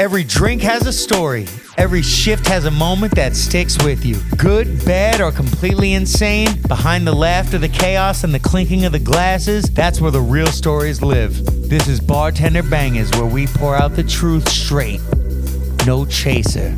Every drink has a story. Every shift has a moment that sticks with you. Good, bad, or completely insane, behind the laughter, the chaos, and the clinking of the glasses, that's where the real stories live. This is Bartender Bangaz, where we pour out the truth straight. No chaser.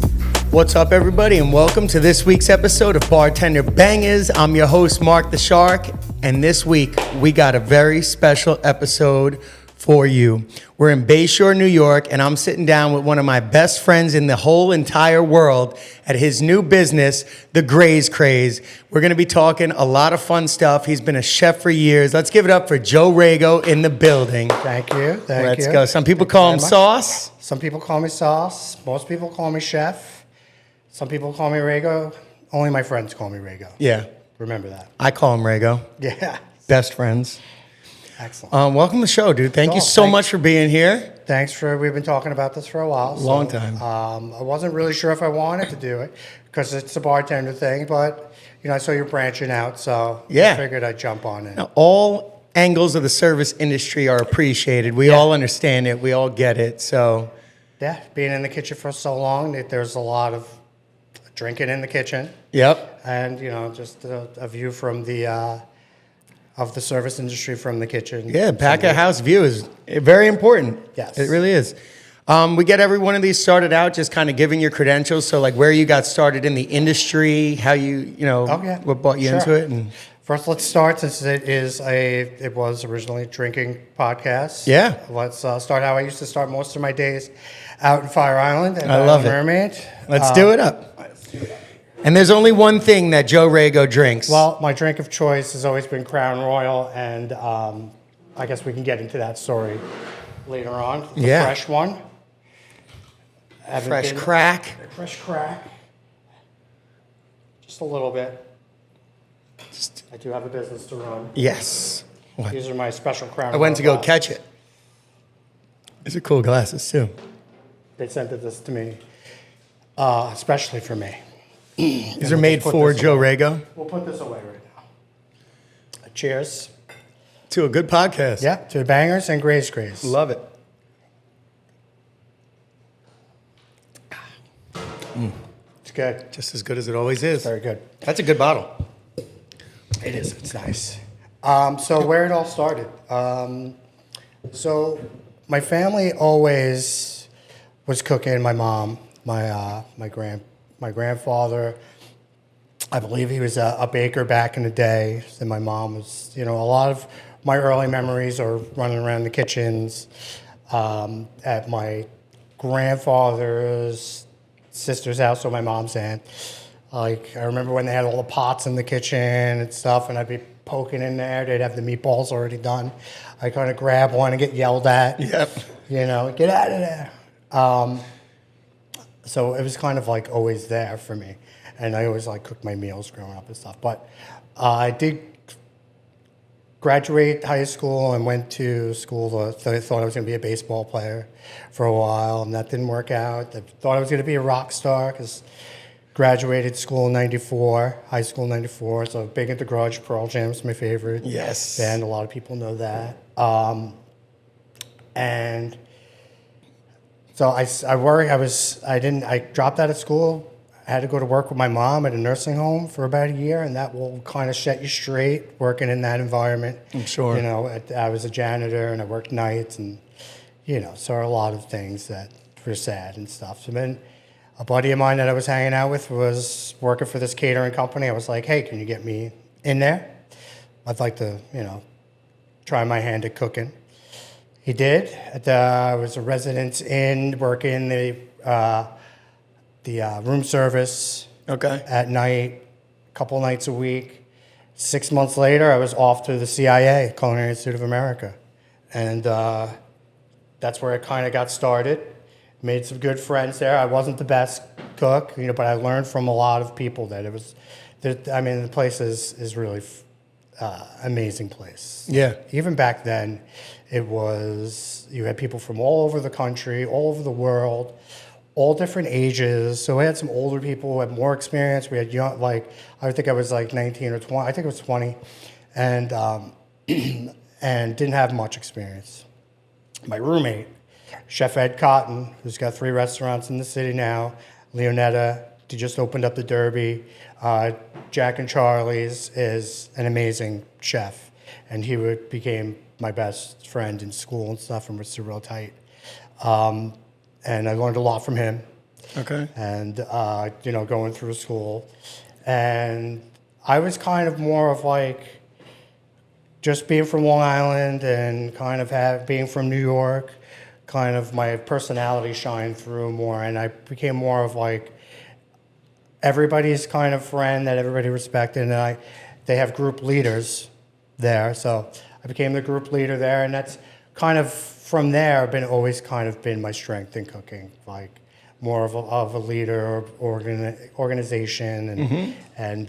What's up, everybody, and welcome to this week's episode of Bartender Bangaz. I'm your host, Mark the Shark, and this week we got a very special episode for you. We're in Bayshore, New York, and I'm sitting down with one of my best friends in the whole entire world at his new business, The Graze Craze. We're going to be talking a lot of fun stuff. He's been a chef for years. Let's give it up for Joe Rago in the building. Thank you. Let's go. Some people call him Sauce. Some people call me Sauce. Most people call me Chef. Some people call me Rago. Only my friends call me Rago. Yeah. Remember that. I call him Rago. Yeah. Best friends. Excellent. Welcome to the show, dude. Thank you so much for being here. We've been talking about this for a while. Long time. I wasn't really sure if I wanted to do it because it's a bartender thing, but I saw you're branching out, so yeah. I figured I'd jump on it. Now, all angles of the service industry are appreciated. We all understand it. We all get it. So, yeah, being in the kitchen for so long, there's a lot of drinking in the kitchen. Yep. And just a view from the of the service industry from the kitchen. Yeah, back of house view is very important. Yes. It really is. We get every one of these started out just kind of giving your credentials. So like where you got started in the industry, how what brought you into it. And first, let's start since it was originally a drinking podcast. Yeah. Let's start how I used to start most of my days out in Fire Island. I love it. Mermaid. Let's do it up. And there's only one thing that Joe Rago drinks. Well, my drink of choice has always been Crown Royal, and I guess we can get into that story later on. The fresh one. Fresh crack. Fresh crack. Just a little bit. I do have a business to run. Yes. What? These are my special Crown Royal. I went to go catch it. These are cool glasses, too. They sent this to me, especially for me. These are made for Joe Rago. We'll put this away right now. Cheers. To a good podcast. Yeah, to Bangers and Graze Craze. Love it. It's good. Just as good as it always is. Very good. That's a good bottle. It is. It's nice. So where it all started. So my family always was cooking. My mom, my grandfather, I believe he was a baker back in the day. And my mom was, a lot of my early memories are running around the kitchens at my grandfather's sister's house, or my mom's aunt. Like, I remember when they had all the pots in the kitchen and stuff, and I'd be poking in there. They'd have the meatballs already done. I kind of grab one and get yelled at. Yep. Get out of there. So it was kind of like always there for me. And I always cooked my meals growing up and stuff. But I did graduate high school and went to school. I thought I was going to be a baseball player for a while, and that didn't work out. I thought I was going to be a rock star because graduated school in 94, high school in 94. So big into Garage Pearl Jam's my favorite. Yes. Band, a lot of people know that. And so I dropped out of school. I had to go to work with my mom at a nursing home for about a year, and that will kind of set you straight working in that environment. I'm sure. I was a janitor and I worked nights, and so a lot of things that were sad and stuff. So then a buddy of mine that I was hanging out with was working for this catering company. I was like, hey, can you get me in there? I'd like to, try my hand at cooking. He did. I was a resident in working the room service. Okay. At night, a couple nights a week. 6 months later, I was off to the CIA, Culinary Institute of America, and that's where it kind of got started. Made some good friends there. I wasn't the best cook, but I learned from a lot of people the place is really amazing place. Yeah. Even back then, you had people from all over the country, all over the world, all different ages. So we had some older people who had more experience. We had young, I think I was 19 or 20. I think it was 20, and and didn't have much experience. My roommate Chef Ed Cotton, who's got 3 restaurants in the city now. Leonetta, he just opened up the Derby. Jack and Charlie's is an amazing chef, and he became my best friend in school and stuff, and we're still real tight. And I learned a lot from him. Okay. And, going through school. And I was kind of more of like, just being from Long Island and kind of being from New York, kind of my personality shined through more, and I became more of like everybody's kind of friend that everybody respected, and they have group leaders there, so I became the group leader there, and that's kind of from there always kind of been my strength in cooking, like more of a leader, organization, and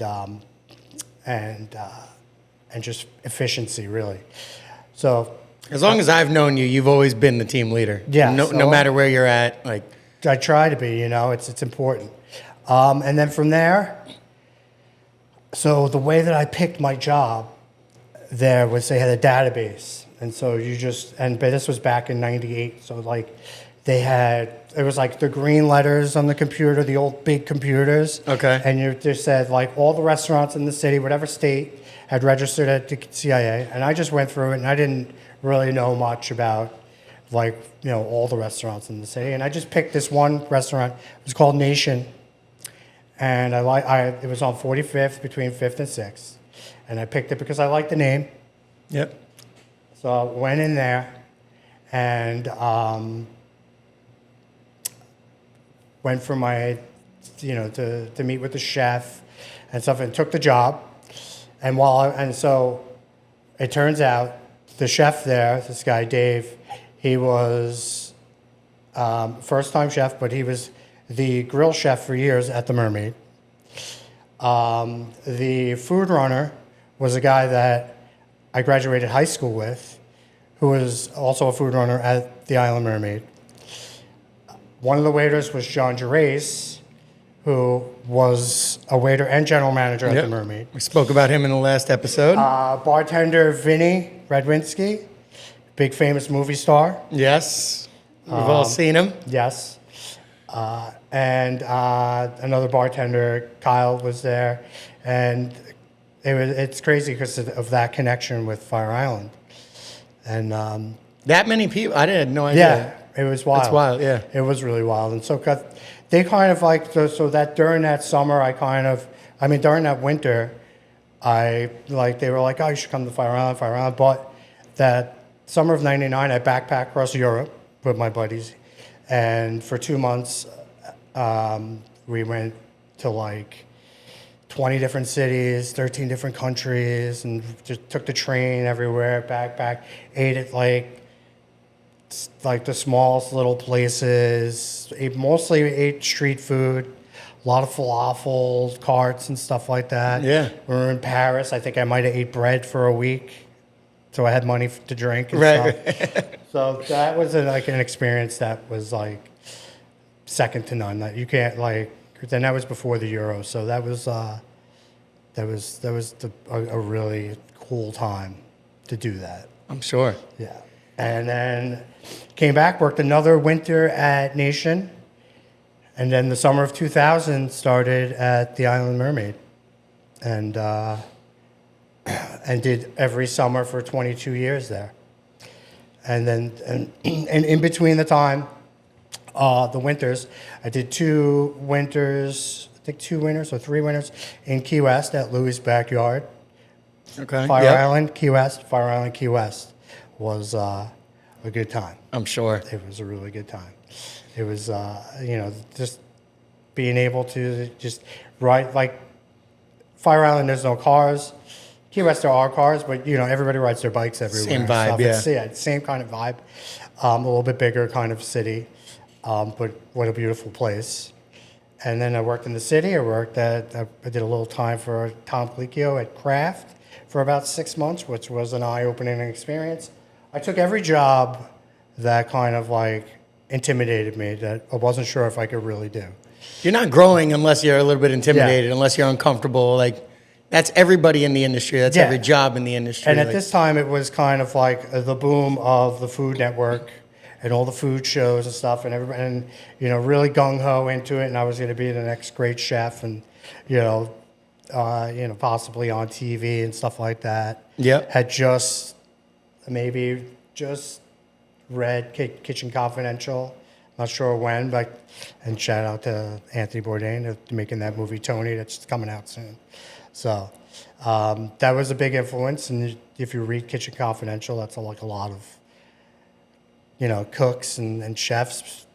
just efficiency, really. So As long as I've known you, you've always been the team leader. Yeah. No matter where you're at, like. I try to be, it's important. And then from there, so the way that I picked my job there was they had a database. And so but this was back in 98. So like it was like the green letters on the computer, the old big computers. Okay. And you just said like all the restaurants in the city, whatever state, had registered at the CIA, and I just went through it, and I didn't really know much about, all the restaurants in the city, and I just picked this one restaurant. It was called Nation, and it was on 45th between 5th and 6th, and I picked it because I liked the name. Yep. So I went in there, and went for my, to meet with the chef and stuff, and took the job. And so it turns out the chef there, this guy Dave, he was first-time chef, but he was the grill chef for years at the Mermaid. The food runner was a guy that I graduated high school with, who was also a food runner at the Island Mermaid. One of the waiters was John Gervais, who was a waiter and general manager at the Mermaid. We spoke about him in the last episode. Bartender Vinny Radwinski, big famous movie star. Yes. We've all seen him. Yes. And another bartender, Kyle, was there. And it's crazy because of that connection with Fire Island. And that many people? I had no idea. Yeah, it was wild. That's wild, yeah. It was really wild. And so they kind of so that during that summer, during that winter, they were like, oh, you should come to Fire Island. But that summer of 99, I backpacked across Europe with my buddies. And for 2 months, we went to 20 different cities, 13 different countries, and just took the train everywhere, backpack, ate at the smallest little places, mostly ate street food, a lot of falafel carts and stuff like that. Yeah. We were in Paris. I think I might have ate bread for a week, so I had money to drink and stuff. So that was an experience that was second to none. That you can't then that was before the Euro, so that was a really cool time to do that. I'm sure. Yeah. And then came back, worked another winter at Nation, and then the summer of 2000 started at the Island Mermaid, and did every summer for 22 years there. And then and in between the time, the winters, I did 2 winters, I think 2 winters or 3 winters in Key West at Louis' Backyard. Okay. Fire Island, Key West. Fire Island, Key West was a good time. I'm sure. It was a really good time. It was, just being able to just ride, Fire Island, there's no cars. Key West, there are cars, but, everybody rides their bikes everywhere. Same vibe, yeah. It's same kind of vibe. A little bit bigger kind of city, but what a beautiful place. And then I worked in the city. I did a little time for Tom Colicchio at Kraft for about 6 months, which was an eye-opening experience. I took every job that kind of intimidated me, that I wasn't sure if I could really do. You're not growing unless you're a little bit intimidated, unless you're uncomfortable. That's everybody in the industry. That's every job in the industry. And at this time, it was kind of the boom of the Food Network and all the food shows and stuff, and everybody, and really gung ho into it, and I was going to be the next great chef, and possibly on TV and stuff like that. Yep. Had maybe just read Kitchen Confidential. Not sure when, and shout out to Anthony Bourdain for making that movie Tony that's coming out soon. So that was a big influence. And if you read Kitchen Confidential, that's like a lot of cooks and chefs.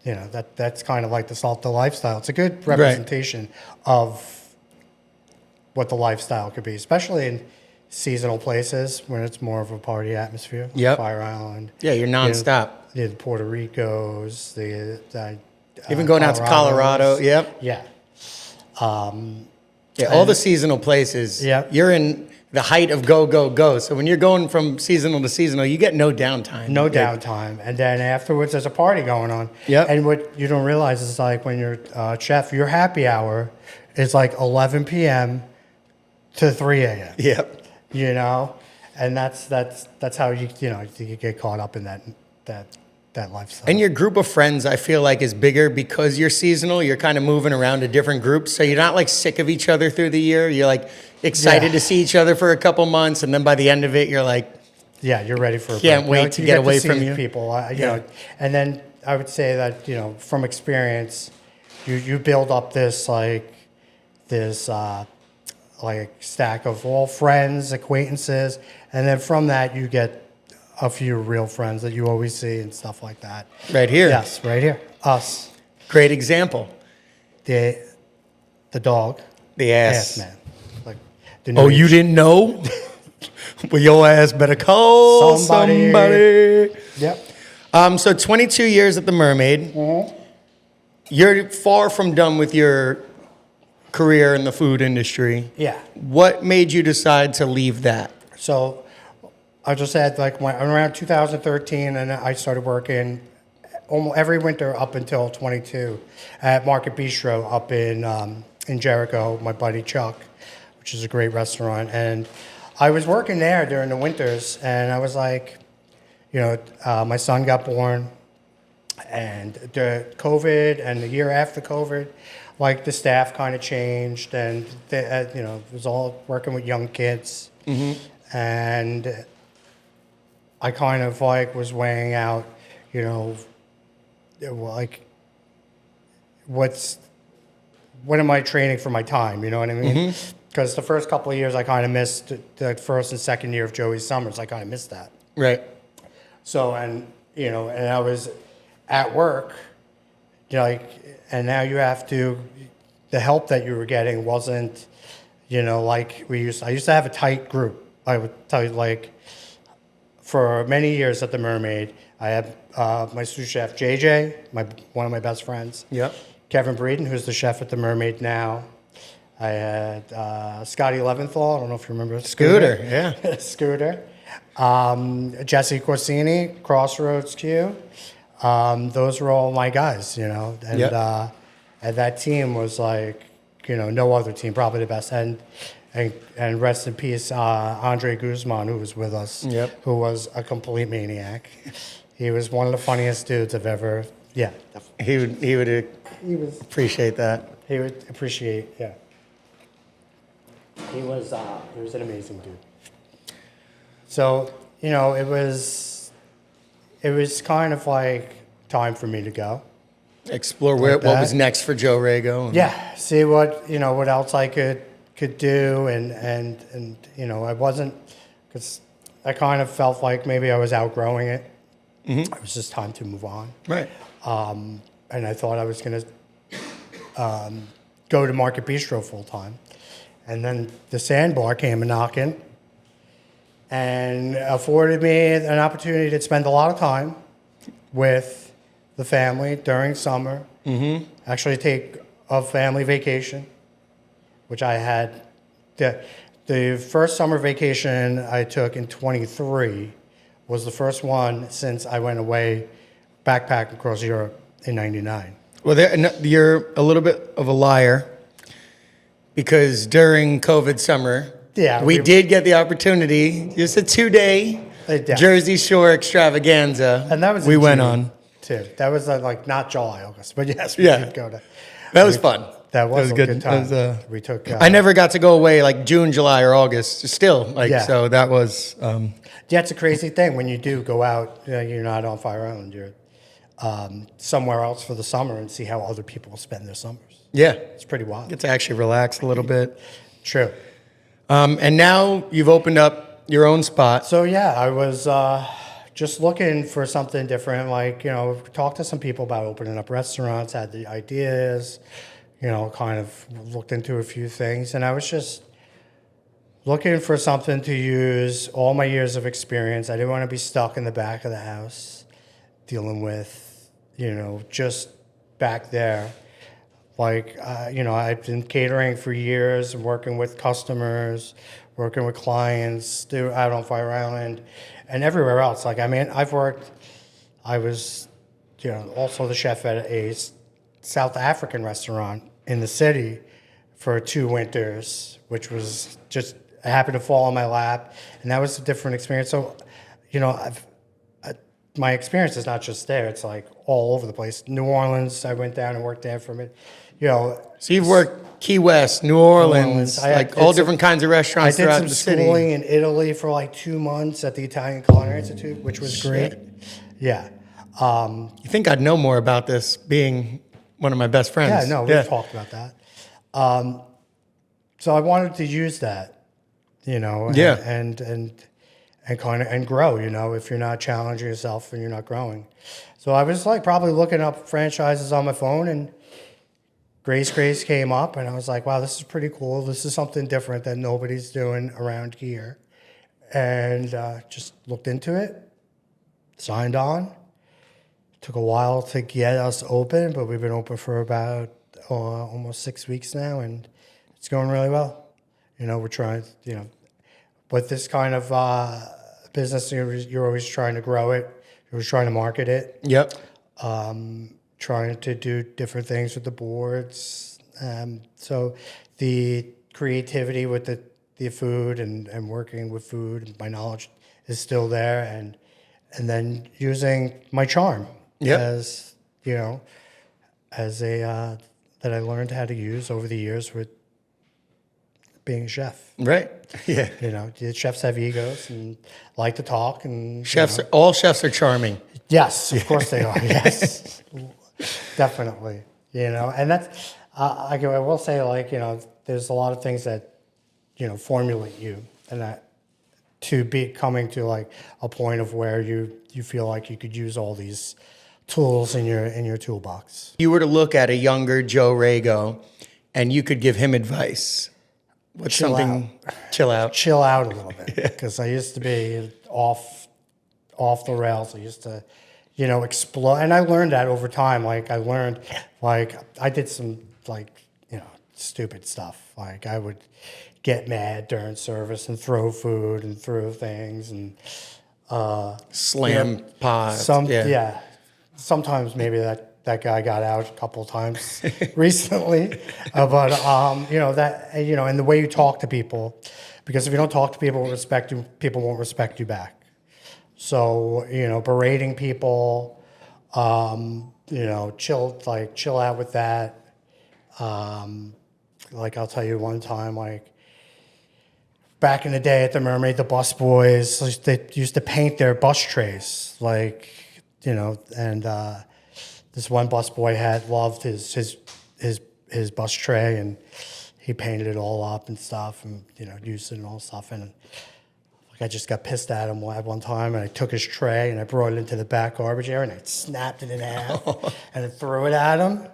That's kind of like the lifestyle. It's a good representation of what the lifestyle could be, especially in seasonal places when it's more of a party atmosphere. Yep. Fire Island. Yeah, you're nonstop. The Puerto Ricos, Even going out to Colorado. Yep. Yeah. All the seasonal places. Yep. You're in the height of go, go, go. So when you're going from seasonal to seasonal, you get no downtime. No downtime. And then afterwards, there's a party going on. Yep. And what you don't realize is like when you're a chef, your happy hour is like 11 p.m. to 3 a.m. Yep. And that's how you get caught up in that lifestyle. And your group of friends, I feel like, is bigger because you're seasonal. You're kind of moving around to different groups. So you're not like sick of each other through the year. You're like excited to see each other for a couple months. And then by the end of it, you're like, yeah, you're ready for a can't break. wait to get away from you. People, and then I would say that, from experience, you build up this stack of all friends, acquaintances. And then from that, you get a few real friends that you always see and stuff like that. Right here. Yes, right here. Us. Great example. The dog. The ass. Man. You didn't know? Well, your ass better call somebody. Yep. So 22 years at the Mermaid. Mm-hmm. You're far from done with your career in the food industry. Yeah. What made you decide to leave that? So I just had around 2013, and I started working almost every winter up until 22 at Market Bistro up in Jericho. My buddy Chuck, which is a great restaurant, and I was working there during the winters, and I was like, my son got born, and the COVID and the year after COVID, like the staff kind of changed, and it was all working with young kids, and I kind of was weighing out, what am I trading for my time? You know what I mean? Because the first couple of years I kind of missed the first and second year of Joey's summers. I kind of missed that. Right. So, and I was at work, and now you have to, the help that you were getting wasn't, like I used to have a tight group. I would tell you, for many years at the Mermaid, I had my sous chef JJ, one of my best friends. Yep. Kevin Breeden, who's the chef at the Mermaid now. I had Scotty Leventhal. I don't know if you remember Scooter. Yeah. Scooter. Jesse Corsini, Crossroads Q. Those were all my guys, and and that team was no other team, probably the best. And rest in peace, Andre Guzman, who was with us, who was a complete maniac. He was one of the funniest dudes I've ever. Yeah, definitely. He would appreciate that. He would appreciate. Yeah. He was an amazing dude. So it was kind of like time for me to go. Explore what was next for Joe Rago. Yeah, see what else I could do, and I wasn't, because I kind of felt like maybe I was outgrowing it. It was just time to move on. Right. And I thought I was going to go to Market Bistro full time, and then the Sandbar came a knocking, and afforded me an opportunity to spend a lot of time with the family during summer. Actually take a family vacation, which I had. The first summer vacation I took in 23 was the first one since I went away backpacking across Europe in 99. Well, you're a little bit of a liar, because during COVID summer, we did get the opportunity, just a 2-day Yeah. Jersey Shore extravaganza. And that was we in went June, on. too. That was like not July, August, but yes, we Yeah. did go to. That was fun. That was a good time. That was, we took. I never got to go away like June, July, or August. Still, like Yeah. so that was. Yeah, it's a crazy thing when you do go out. You're not on Fire Island. You're somewhere else for the summer and see how other people spend their summers. Yeah, It's pretty wild. get to actually relax a little bit. True. And now you've opened up your own spot. So yeah, I was just looking for something different. Like talked to some people about opening up restaurants. Had the ideas. Kind of looked into a few things, and I was just looking for something to use all my years of experience. I didn't want to be stuck in the back of the house dealing with, just back there. Like, I've been catering for years and working with customers, working with clients out on Fire Island and everywhere else. Like, I was, also the chef at a South African restaurant in the city for 2 winters, which was just happened to fall on my lap, and that was a different experience. So, my experience is not just there; it's like all over the place. New Orleans, I went down and worked there for a minute. So you've worked Key West, New Orleans, like all different kinds of restaurants I did throughout some the city. schooling in Italy for like 2 months at the Italian Culinary Institute, which was great. Yeah. You think I'd know more about this being one of my best friends? Yeah, no, we've talked about that. So I wanted to use that, and kind of grow. If you're not challenging yourself and you're not growing. So I was like probably looking up franchises on my phone, and Grace came up, and I was like, wow, this is pretty cool. This is something different that nobody's doing around here, and just looked into it, signed on. Took a while to get us open, but we've been open for about almost 6 weeks now, and it's going really well. We're trying, with this kind of business, you're always trying to grow it. You're always trying to market it. Yep. Trying to do different things with the boards. So the creativity with the food and working with food, my knowledge is still there, and then using my charm. Yep. As a that I learned how to use over the years with being a chef. Right. Yeah. The chefs have egos and like to talk, and All chefs are charming. yes, of course they are. Yes, definitely. And that's I will say, like, there's a lot of things that formulate you, and that to be coming to like a point of where you feel like you could use all these tools in your toolbox. You were to look at a younger Joe Rago, and you could give him advice. What's Chill something? Chill out. Chill out a little bit, because I used to be off the rails. I used to, explode, and I learned that over time. Like I did some stupid stuff. Like I would get mad during service and throw food and throw things and Slam pots. Sometimes maybe that guy got out a couple of times recently, but and the way you talk to people, because if you don't talk to people with respect, people won't respect you back. So berating people, chill out with that. Like I'll tell you one time, like back in the day at the Mermaid, the bus boys, they used to paint their bus trays, and this one bus boy loved his bus tray, and he painted it all up and stuff, and used it and all stuff. And I just got pissed at him at one time, and I took his tray and I brought it into the back garbage area, and I snapped it in half and I threw it at him.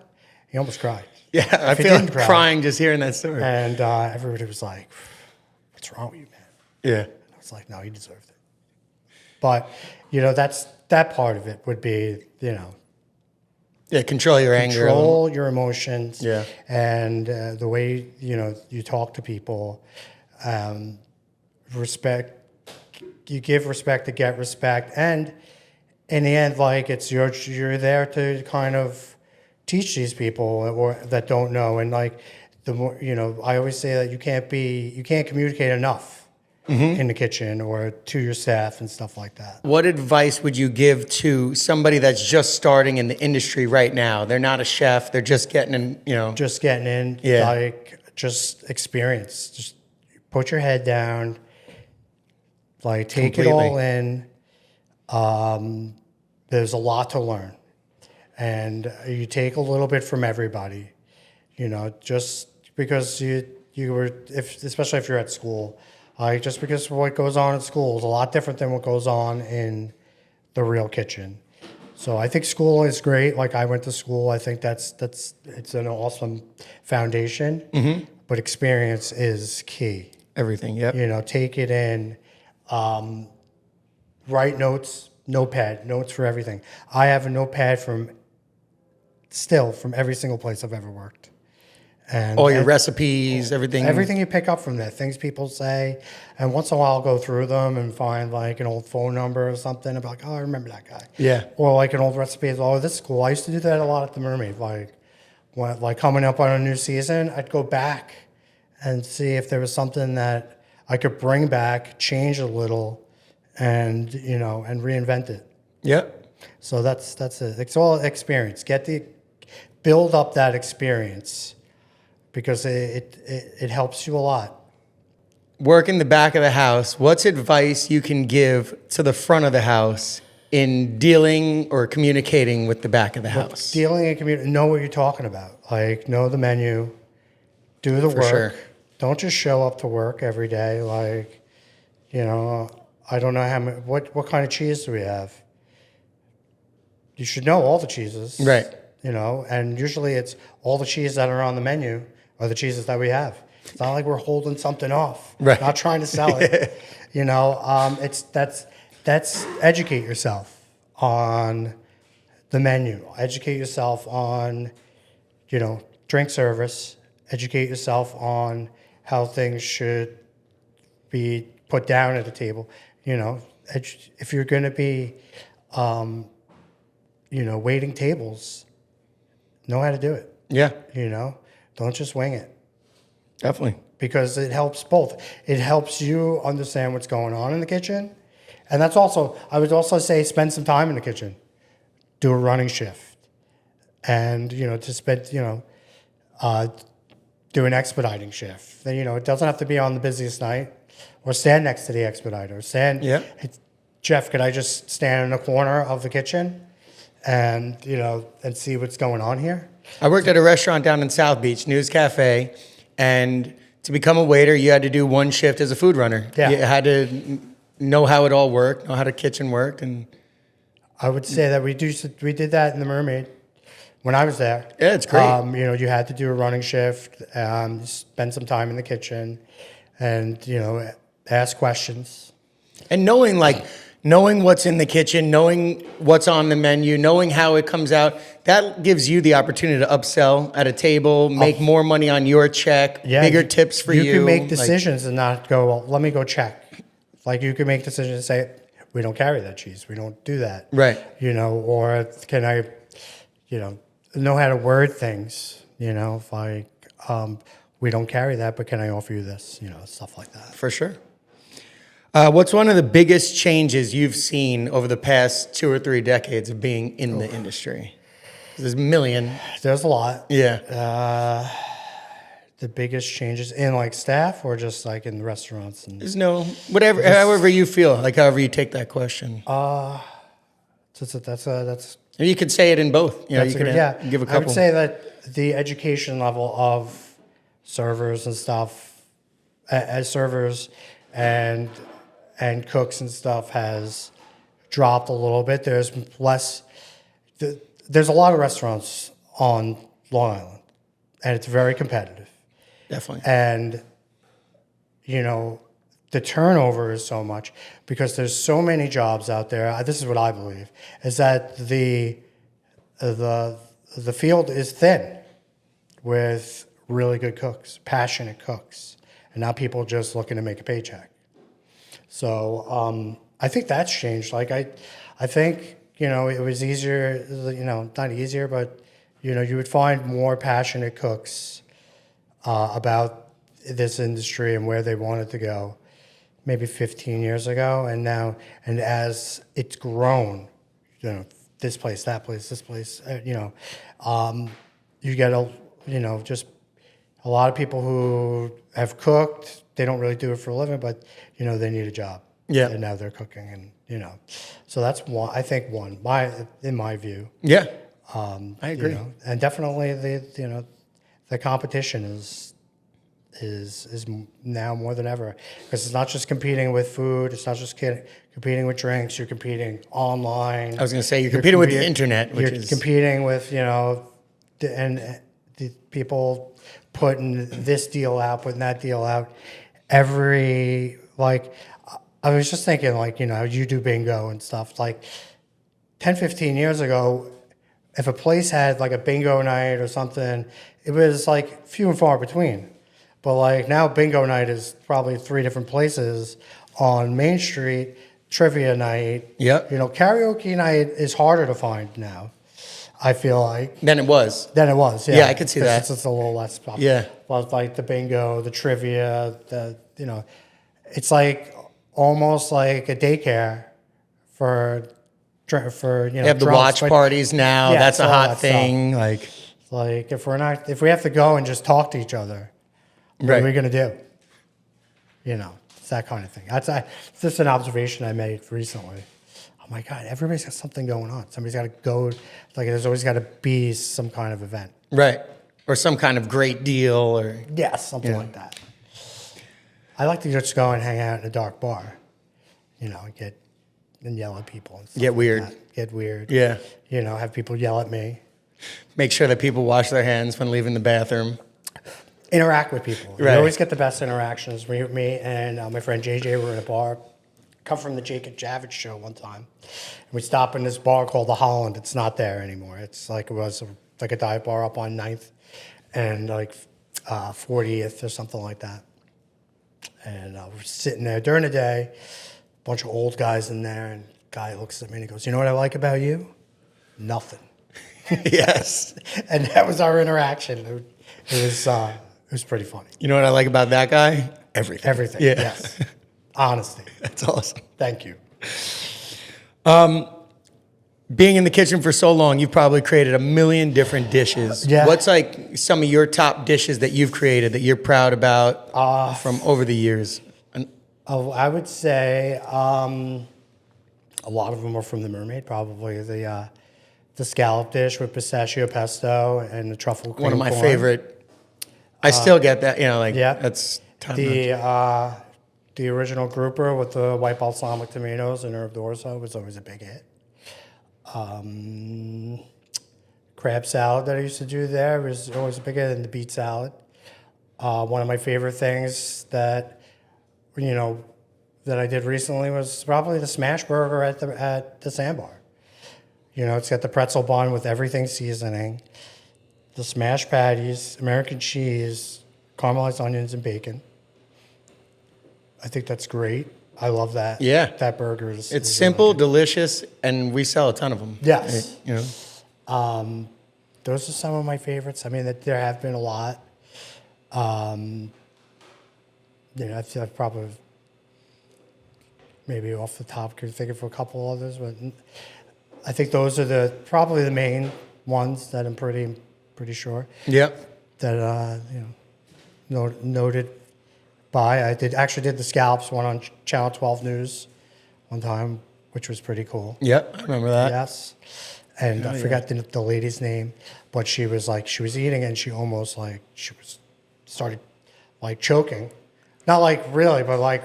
He almost cried. Yeah, I feel like crying just hearing that story. And everybody was like, "What's wrong with you, man?" Yeah. And I was like, "No, he deserved it." But that part of it would be, Yeah, control your anger. Control your emotions. Yeah. And the way, you talk to people, respect, you give respect to get respect. And in the end, like, it's you're there to kind of teach these people or that don't know. And like, the more, I always say that you can't communicate enough. in the kitchen or to your staff and stuff like that. What advice would you give to somebody that's just starting in the industry right now? They're not a chef. They're just getting in, Just getting in, Yeah. like, just experience. Just put your head down, like, take it Completely. all in. There's a lot to learn. And you take a little bit from everybody, just because you were, especially if you're at school, like, just because what goes on at school is a lot different than what goes on in the real kitchen. So I think school is great. Like, I went to school. I think it's an awesome foundation. But experience is key. Everything, yep. Take it in. Write notes, notes for everything. I have a notepad from every single place I've ever worked. And All your recipes, everything. Everything you pick up from there, things people say, and once in a while I'll go through them and find like an old phone number or something. I'm like, oh, I remember that guy. Yeah. Or like an old recipe. Oh, this is cool. I used to do that a lot at the Mermaid. Like coming up on a new season, I'd go back and see if there was something that I could bring back, change a little, and and reinvent it. Yep. So that's it. It's all experience. Build up that experience, because it helps you a lot. Work in the back of the house. What's advice you can give to the front of the house in dealing or communicating with the back of the house? Dealing and community, know what you're talking about. Like, know the menu, do the work. Sure. Don't just show up to work every day. Like, I don't know how many, what kind of cheese do we have? You should know all the cheeses. Right. And usually it's all the cheese that are on the menu are the cheeses that we have. It's not like we're holding something off. Right. Not trying to sell it. That's educate yourself on the menu. Educate yourself on, drink service. Educate yourself on how things should be put down at the table. If you're going to be, waiting tables, know how to do it. Yeah. Don't just wing it, Definitely. because it helps both. It helps you understand what's going on in the kitchen. And that's also, I would also say, spend some time in the kitchen, do a running shift, and, to spend, do an expediting shift. Then, it doesn't have to be on the busiest night, or stand next to the expediter. Yeah. Hey, Jeff, could I just stand in the corner of the kitchen and, and see what's going on here? I worked at a restaurant down in South Beach, News Cafe, and to become a waiter, you had to do one shift as a food runner. Yeah. You had to know how it all worked, know how the kitchen worked, and I would say that we did that in the Mermaid when I was there. Yeah, it's great. You had to do a running shift, spend some time in the kitchen, and ask questions. and knowing what's in the kitchen, knowing what's on the menu, knowing how it comes out, that gives you the opportunity to upsell at a table, make more money on your check, bigger tips for you. You can make decisions and not go, well, let me go check. Like, you can make decisions and say, we don't carry that cheese. We don't do that. Right. Or can I, know how to word things, if we don't carry that, but can I offer you this, stuff like that. For sure. What's one of the biggest changes you've seen over the past 2 or 3 decades of being in the industry? There's a million. There's a lot. Yeah. The biggest changes in like staff, or just like in the restaurants? And There's no, whatever, however you feel, however you take that question. that's You could say it in both. You could give a couple. I would say that the education level of servers and stuff, as servers and cooks and stuff, has dropped a little bit. There's less. There's a lot of restaurants on Long Island, and it's very competitive. Definitely. And the turnover is so much because there's so many jobs out there. This is what I believe, is that the field is thin with really good cooks, passionate cooks, and not people just looking to make a paycheck. So I think that's changed. Like, I think, it was easier, not easier, but, you would find more passionate cooks about this industry and where they wanted to go. maybe 15 years ago, and now, and as it's grown, this place, that place, this place, you get just a lot of people who have cooked. They don't really do it for a living, but they need a job. Yeah. And now they're cooking, and so that's one. I think in my view. Yeah. I agree. And definitely the competition is now more than ever, because it's not just competing with food. It's not just competing with drinks. You're competing online. I was going to say you're competing with the internet, which you're is competing with and the people putting this deal out, putting that deal out. I was just thinking, you do bingo and stuff. 10, 15 years ago, if a place had a bingo night or something, it was few and far between. But now bingo night is probably 3 different places on Main Street. Trivia night. Yep. Karaoke night is harder to find now, I feel like. Than it was. Yeah. Yeah, I could see that. It's a little less popular. Yeah. But the bingo, the trivia, it's almost like a daycare for They have the watch parties now. Yeah, that's a all hot that thing. If we have to go and just talk to each other, what are we gonna do? It's that kind of thing. It's just an observation I made recently. Oh my God, everybody's got something going on. Somebody's got to go. There's always got to be some kind of event. Right. Or some kind of great deal or. Yes, something like that. I like to just go and hang out in a dark bar, and yell at people. And stuff Get weird. Like that. Get weird. Yeah. Have people yell at me. Make sure that people wash their hands when leaving the bathroom. Interact with people. Right. You always get the best interactions. Me and my friend JJ were in a bar. Come from the Jake and Javits show one time. And we stopped in this bar called the Holland. It's not there anymore. It's it was a dive bar up on 9th and 40th or something like that. And we're sitting there during the day, a bunch of old guys in there, and a guy looks at me and he goes, "You know what I like about you? Nothing." Yes. And that was our interaction. It was pretty funny. You know what I like about that guy? Everything. Everything. Yeah. Yes. Honesty. That's awesome. Thank you. Being in the kitchen for so long, you've probably created a million different dishes. Yeah. What's some of your top dishes that you've created that you're proud about from over the years? I would say a lot of them are from the Mermaid. Probably the scallop dish with pistachio pesto and the truffle cream One of my corn. favorite. I still get that. Yeah. That's top-notch. The original grouper with the white balsamic tomatoes and herb d'orzo was always a big hit. Crab salad that I used to do there was always a big hit, and the beet salad. One of my favorite things that I did recently was probably the smash burger at the Sandbar. It's got the pretzel bun with everything seasoning, the smashed patties, American cheese, caramelized onions, and bacon. I think that's great. I love that. Yeah. That burger is. It's is simple, really good. delicious, and we sell a ton of them. Yes. Those are some of my favorites. I mean, there have been a lot. I've probably maybe off the top could think of a couple others, but I think those are probably the main ones that I'm pretty sure. Yep. That noted by. I actually did the scallops one on Channel 12 News one time, which was pretty cool. Yep, I remember that. Yes. And I forgot the lady's name, but she was eating and she almost started choking. Not really, but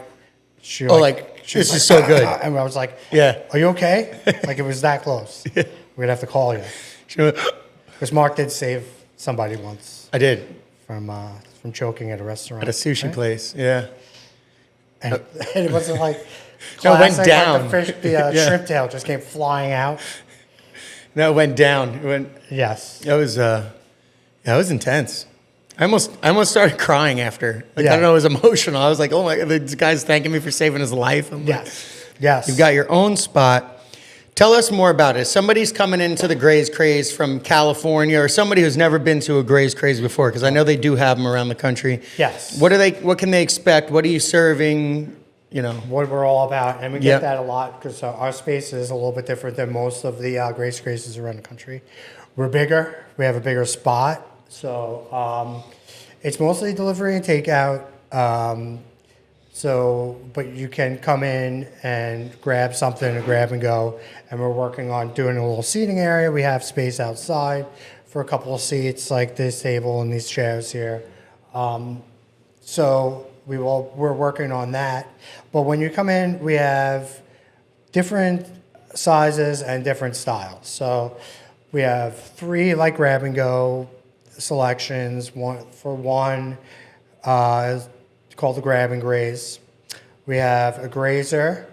she this is so good. And I was like, yeah. Are you okay? It was that close. Yeah. We'd have to call you. Because Mark did save somebody once. I did. From choking at a restaurant. At a sushi place, yeah. And it wasn't No, it went down. The shrimp tail just came flying out. No, it went down. Yes. It was intense. I almost started crying after. I Yeah. don't know, it was emotional. I was like, oh my God, this guy's thanking me for saving his life. I'm like, Yes. you've got your own spot. Tell us more about it. Somebody's coming into the Graze Craze from California, or somebody who's never been to a Graze Craze before, because I know they do have them around the country. Yes. What can they expect? What are you serving? what we're all about. And we Yeah. get that a lot because our space is a little bit different than most of the Graces around the country. We're bigger. We have a bigger spot. So it's mostly delivery and takeout. But you can come in and grab something and grab and go. And we're working on doing a little seating area. We have space outside for a couple of seats like this table and these chairs here. So we're working on that. But when you come in, we have different sizes and different styles. So we have 3 like grab and go selections. One is called the grab and graze. We have a grazer,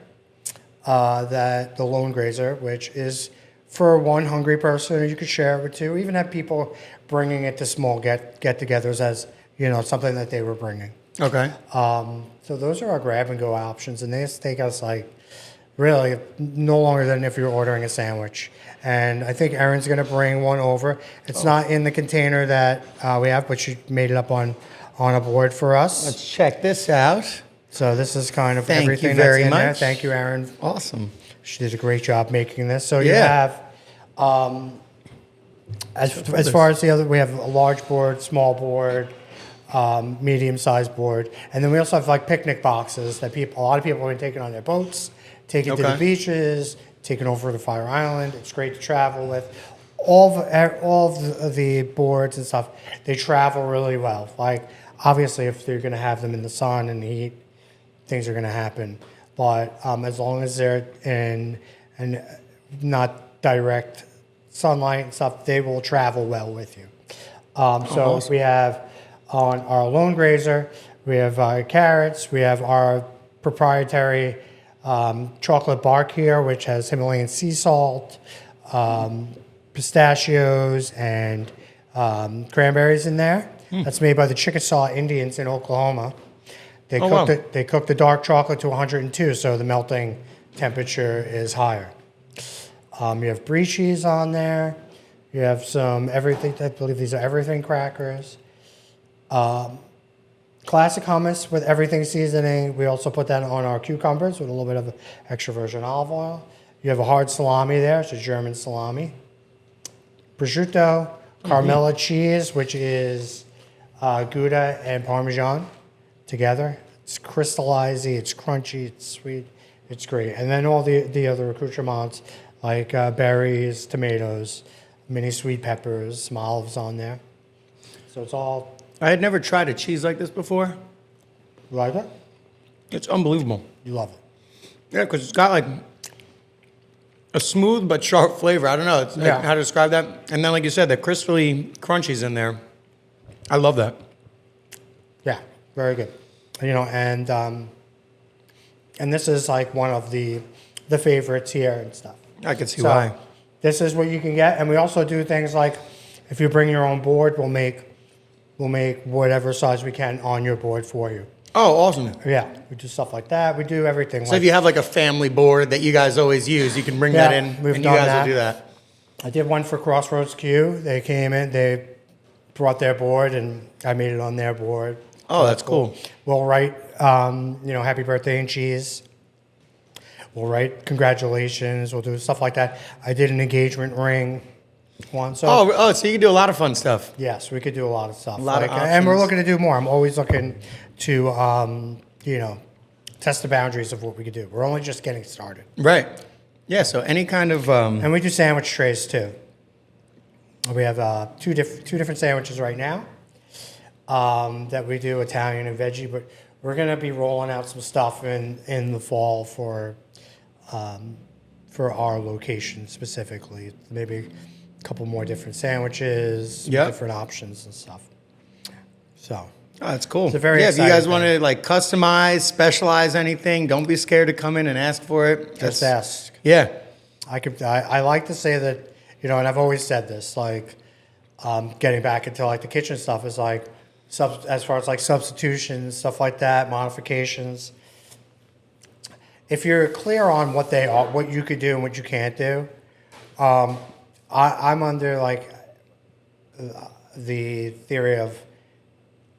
the lone grazer, which is for one hungry person. You could share it with 2. We even have people bringing it to small get-togethers as something that they were bringing. Okay. So those are our grab and go options, and they take us like really no longer than if you're ordering a sandwich. And I think Erin's going to bring one over. It's not in the container that we have, but she made it up on a board for us. Let's check this out. So this is kind of Thank everything you very that's in there. much. Thank you, Erin. Awesome. She did a great job making this. So you Yeah. have, as far as the other, we have a large board, small board, medium-sized board, and then we also have like picnic boxes that a lot of people have been taking on their boats, taking to the beaches, taking over to Fire Island. It's great to travel with. All of the boards and stuff, they travel really well. Like obviously, if you're going to have them in the sun and the heat, things are going to happen. But as long as they're in and not direct sunlight and stuff, they will travel well with you. So we have on our lone grazer, we have carrots, we have our proprietary chocolate bark here, which has Himalayan sea salt, pistachios, and cranberries in there. That's made by the Chickasaw Indians in Oklahoma. They cook the dark chocolate to 102, so the melting temperature is higher. You have brie cheese on there. You have some everything. I believe these are everything crackers. Classic hummus with everything seasoning. We also put that on our cucumbers with a little bit of extra virgin olive oil. You have a hard salami there. It's a German salami. Prosciutto, Carmela cheese, which is Gouda and Parmesan together. It's crystallized, it's crunchy, it's sweet, it's great. And then all the other accoutrements like berries, tomatoes, mini sweet peppers, some olives on there. So it's all. I had never tried a cheese like this before. You like it? It's unbelievable. You love it. Yeah, because it's got like a smooth but sharp flavor. I don't know how to describe that. And then, like you said, the crisply crunchies in there. I love that. Yeah, very good. And this is like one of the favorites here and stuff. I can see why. This is what you can get, and we also do things like if you bring your own board, we'll make whatever size we can on your board for you. Oh, awesome. Yeah, we do stuff like that. We do everything. So if you have like a family board that you guys always use, you can bring that in, and you guys will do that. I did one for Crossroads Q. They came in, they brought their board, and I made it on their board. Oh, that's cool. We'll write, happy birthday and cheese. We'll write congratulations. We'll do stuff like that. I did an engagement ring one. So so you can do a lot of fun stuff. yes, we could do a lot of stuff. A lot of and we're options. looking to do more. I'm always looking to, test the boundaries of what we could do. We're only just getting started. Right. Yeah, so any kind of... And we do sandwich trays too. We have two different sandwiches right now that we do, Italian and veggie, but we're going to be rolling out some stuff in the fall for our location specifically. Maybe a couple more different sandwiches, different options and stuff. So... Oh, that's cool. It's a very if you exciting guys want thing. to like customize, specialize anything, don't be scared to come in and ask for it. Just ask. Yeah. I like to say that, and I've always said this, like, getting back into like the kitchen stuff is like, as far as like substitutions, stuff like that, modifications. If you're clear on what they are, what you could do and what you can't do, I'm under like the theory of,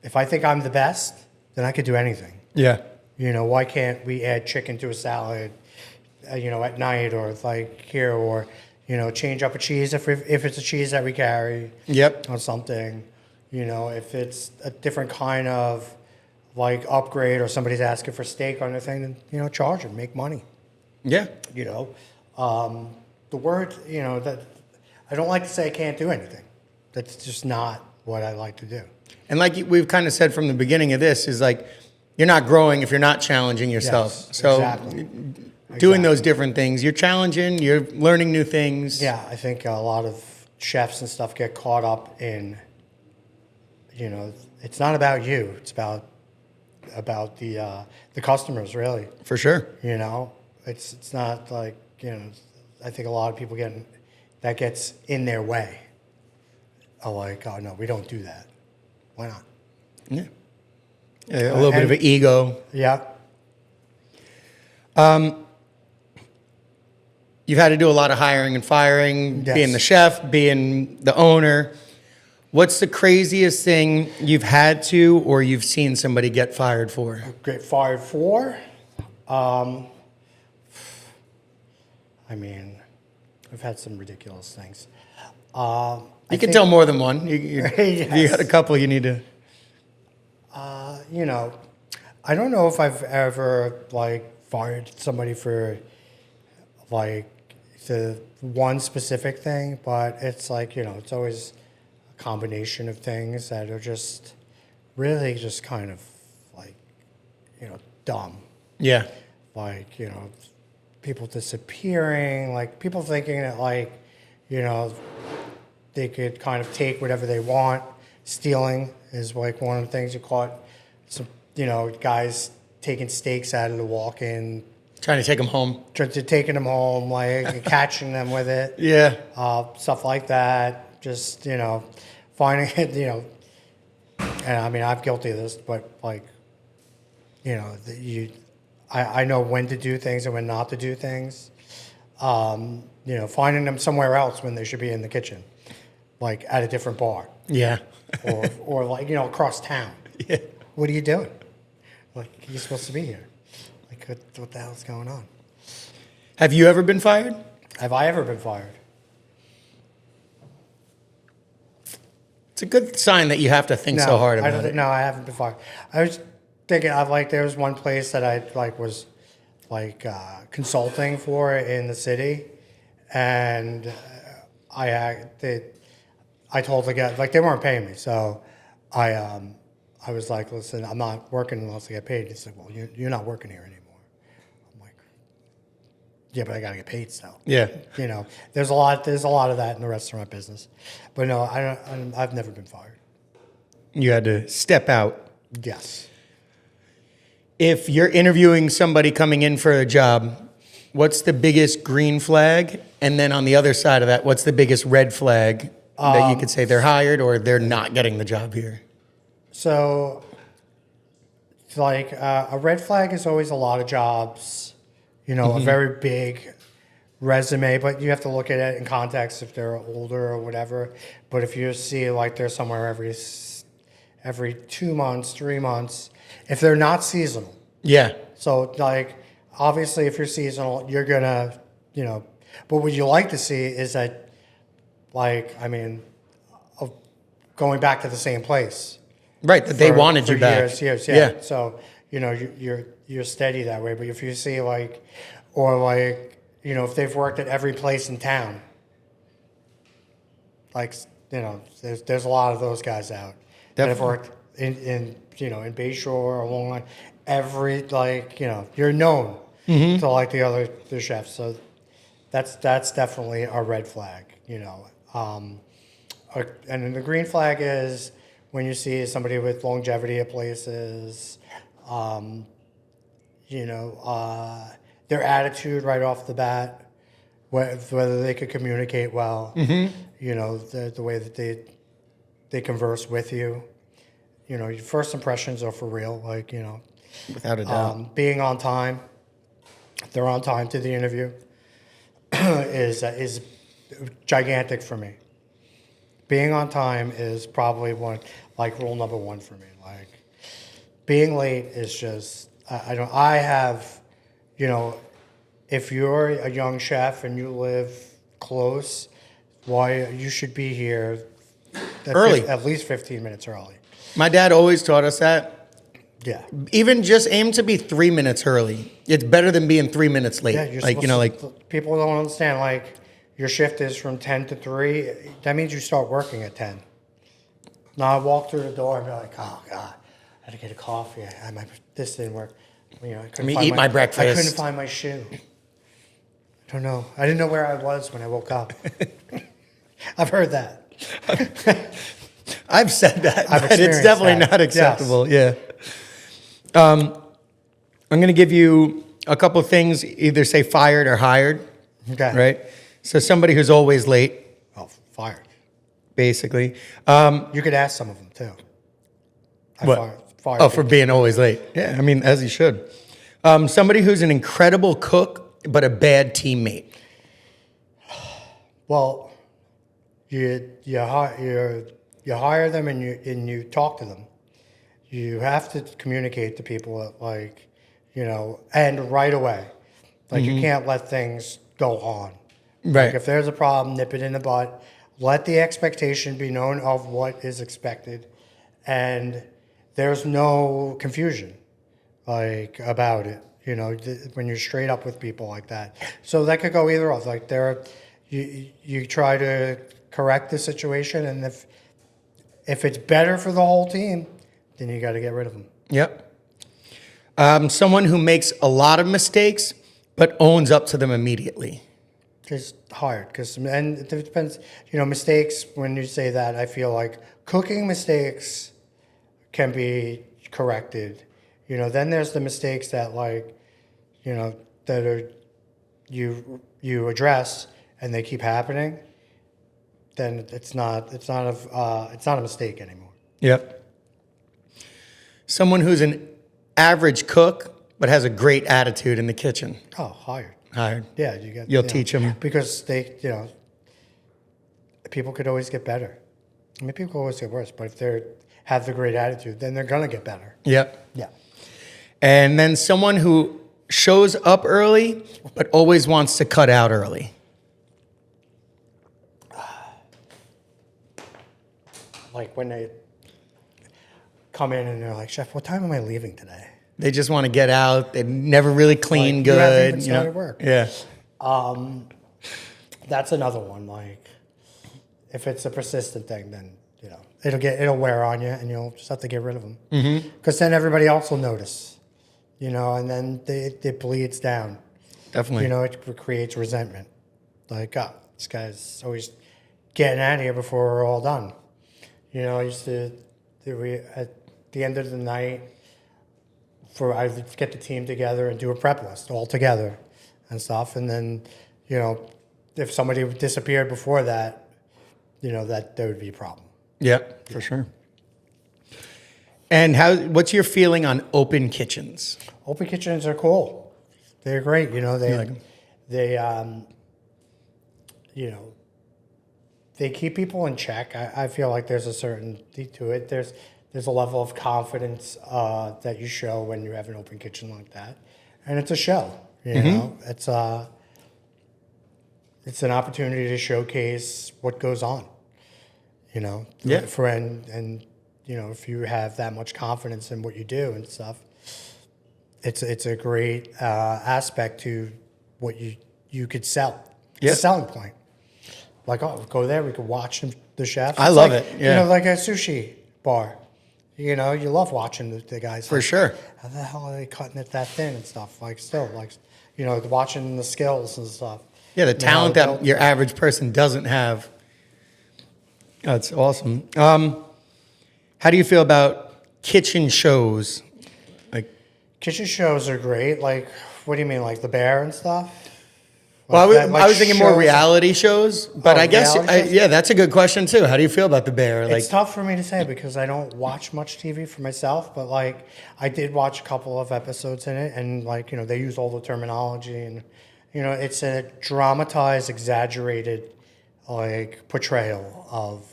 if I think I'm the best, then I could do anything. Yeah. Why can't we add chicken to a salad, at night, or like here, or, change up a cheese if it's a cheese that we carry. Yep. Or something. If it's a different kind of like upgrade, or somebody's asking for steak on their thing, then, charge them, make money. Yeah. The word, that I don't like to say I can't do anything. That's just not what I like to do. And like we've kind of said from the beginning of this, is like, you're not growing if you're not challenging yourself. Yes, so exactly. Doing those different things, you're challenging, you're learning new things. Yeah, I think a lot of chefs and stuff get caught up in, it's not about you. It's about the customers, really. For sure. It's not like, I think a lot of people that gets in their way. Are like, oh no, we don't do that. Why not? Yeah. A little bit of an ego. Yeah. You've had to do a lot of hiring and firing, Yes. being the chef, being the owner. What's the craziest thing you've had to or you've seen somebody get fired for? Get fired for? I've had some ridiculous things. You can tell more than one. If you Yes. got a couple, you need to. I don't know if I've ever fired somebody for the one specific thing, but it's it's always a combination of things that are just really just kind of dumb. Yeah. People disappearing, people thinking that they could kind of take whatever they want. Stealing is one of the things you caught. Some guys taking steaks out of the walk-in, Trying to take them home. taking them home, and catching them with it. Yeah. Stuff like that. Just finding it. And I'm guilty of this, but I know when to do things and when not to do things. Finding them somewhere else when they should be in the kitchen, at a different bar. Yeah. or across town. Yeah. What are you doing? You're supposed to be here. What the hell's going on? Have you ever been fired? Have I ever been fired? It's a good sign that you have to think so hard about it. No, I haven't been fired. I was thinking, there was one place that I was consulting for in the city, and I told the guy, they weren't paying me, so I was like, listen, I'm not working unless I get paid. He said, well, you're not working here anymore. I'm like, yeah, but I got to get paid still. Yeah. There's a lot of that in the restaurant business, but no, I've never been fired. You had to step out. Yes. If you're interviewing somebody coming in for a job, what's the biggest green flag? And then on the other side of that, what's the biggest red flag that you could say they're hired or they're not getting the job here? So, a red flag is always a lot of jobs, a very big resume, but you have to look at it in context if they're older or whatever. But if you see they're somewhere every 2 months, 3 months, if they're not seasonal. Yeah. So, obviously, if you're seasonal, you're gonna, but what you like to see is that, going back to the same place. Right, that they wanted you back. Years, yeah. So, you're steady that way. But if you see if they've worked at every place in town, there's a lot of those guys out that have worked in Bayshore or Long Line. Every you're known to the chefs. So that's definitely a red flag. And then the green flag is when you see somebody with longevity at places, their attitude right off the bat, whether they could communicate well, the way that they converse with you. Your first impressions are for real, Without a doubt. being on time. If they're on time to the interview is gigantic for me. Being on time is probably rule number one for me. Being late is just I don't. I have, you know, if you're a young chef and you live close, why you should be here Early. at least 15 minutes early. My dad always taught us that. Yeah. Even just aim to be 3 minutes early. It's better than being 3 minutes late. Yeah, you're Like, you know, like, people don't understand. Like, your shift is from 10 to 3. That means you start working at 10. Now I walk through the door and be like, oh God, I had to get a coffee. This didn't work. You know, I couldn't Let me find eat my breakfast. I couldn't find my shoe. I don't know. I didn't know where I was when I woke up. I've heard that. I've said that. I've but it's experienced definitely that. not acceptable. Yeah. I'm going to give you a couple things, either say fired or hired. Okay. Right? So somebody who's always late, Oh, fired. basically. You could ask some of them too. Fired Oh, for people. being always late. Yeah, I mean, as you should. Somebody who's an incredible cook, but a bad teammate. Well, you hire them and you talk to them. You have to communicate to people that, like, you know, and right away. Like, you can't let things go on. Right. Like, if there's a problem, nip it in the bud. Let the expectation be known of what is expected, and there's no confusion, like, about it. You know, when you're straight up with people like that. So that could go either of. Like, you try to correct the situation, and if it's better for the whole team, then you got to get rid of them. Yep. Someone who makes a lot of mistakes, but owns up to them immediately. It's hard and it depends. You know, mistakes. When you say that, I feel like cooking mistakes can be corrected. You know, then there's the mistakes that, like, you know, that are you address and they keep happening. Then it's not a mistake anymore. Yep. Someone who's an average cook, but has a great attitude in the kitchen. Oh, hired. Hired. Yeah, You'll teach them. because people could always get better. I mean, people always get worse, but if they have the great attitude, then they're gonna get better. Yep. Yeah. And then someone who shows up early, but always wants to cut out early. Like when they come in and they're like, "Chef, what time am I leaving today?" They just want to get out. They never really clean Like, good. you haven't even started work. Yeah. That's another one. Like, if it's a persistent thing, then, you know, it'll wear on you, and you'll just have to get rid of them. Because then everybody else will notice, you know, and then it bleeds down. Definitely. You know, it creates resentment. Like, oh, this guy's always getting out of here before we're all done. You know, I used to at the end of the night, I would get the team together and do a prep list all together and stuff. And then, you know, if somebody disappeared before that, you know, that there would be a problem. Yeah, for sure. And what's your feeling on open kitchens? Open kitchens are cool. They're great. You know, they keep people in check. I feel like there's a certainty to it. There's a level of confidence that you show when you have an open kitchen like that, and it's a show. You know, it's an opportunity to showcase what goes on. You know, Yeah. And you know, if you have that much confidence in what you do and stuff, it's a great aspect to what you could sell. It's Yeah. a selling point. Like, oh, go there, we could watch the chefs. I It's love like, it, yeah. You know, like a sushi bar. You know, you love watching the guys. For like, sure. How the hell are they cutting it that thin and stuff? Like, still, like, you know, watching the skills and stuff. Yeah, the You know, talent they'll- that your average person doesn't have. That's awesome. How do you feel about kitchen shows? Like, Kitchen shows are great. Like, what do you mean, like The Bear and stuff? well, Like that, like I was thinking more shows- reality shows, but Oh, I guess, reality shows? yeah, that's a good question too. How do you feel about the Bear? Like, It's tough for me to say because I don't watch much TV for myself, but like I did watch a couple of episodes in it, and like, you know, they use all the terminology, and you know, it's a dramatized, exaggerated like portrayal of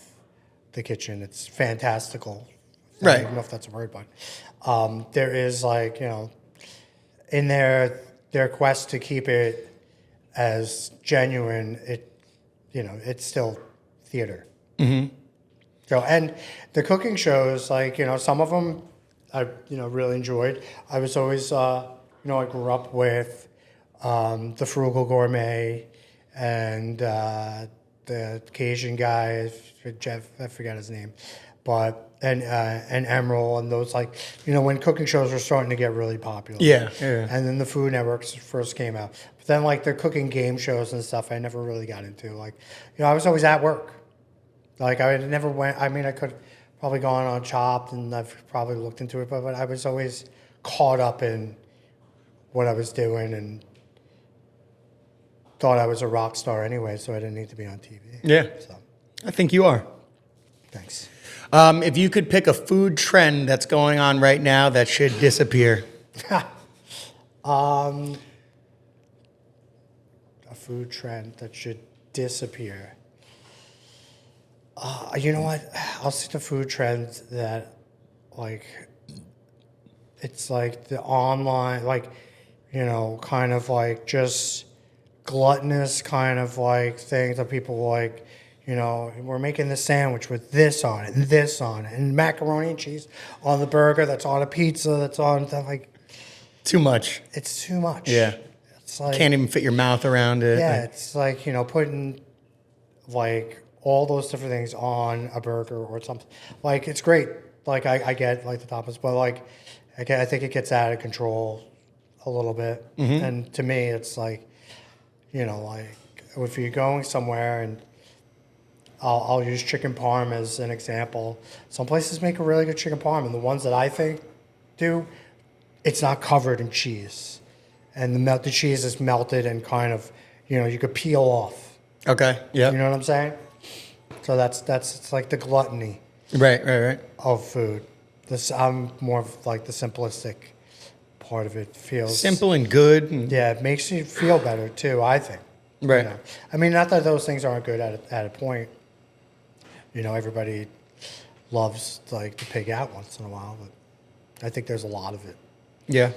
the kitchen. It's fantastical. I Right. don't even know if that's a word, but there is, like, you know, in their quest to keep it as genuine, it's still theater. Mm-hmm. So, and the cooking shows, like, some of them I, really enjoyed. I was always, I grew up with the Frugal Gourmet and the Cajun guy, Jeff, I forget his name, but, and Emerald, and those, like, when cooking shows were starting to get really popular. Yeah. And then the Food Networks first came out. But then, like, the cooking game shows and stuff, I never really got into. Like, I was always at work. Like, I never went, I mean, I could probably gone on Chopped, and I've probably looked into it, but I was always caught up in what I was doing and thought I was a rock star anyway, so I didn't need to be on TV. Yeah. So, I think you are. thanks. If you could pick a food trend that's going on right now that should disappear. A food trend that should disappear. You know what? I'll see the food trends that, like, it's like the online, like, kind of like just gluttonous kind of like things that people like, we're making this sandwich with this on it and this on it and macaroni and cheese on the burger that's on a pizza that's on that, like. Too much. It's too much. Yeah. It's like. Can't even fit your mouth around it. Yeah, it's like, putting, like, all those different things on a burger or something. Like, it's great. Like, I get, like, the toppings, but, like, I think it gets out of control a little bit. Mm-hmm. And to me, it's like, like, if you're going somewhere, and I'll use chicken parm as an example. Some places make a really good chicken parm, and the ones that I think do, it's not covered in cheese. And the melted cheese is melted and kind of, you could peel off. Okay, yeah. You know what I'm saying? So that's it's like the gluttony Right. of food. I'm more of like the simplistic part of it. Feels Simple and good. And Yeah, it makes you feel better too, I think. Right. I mean, not that those things aren't good at a point. Everybody loves, like, to pig out once in a while, but I think there's a lot of it. Yeah.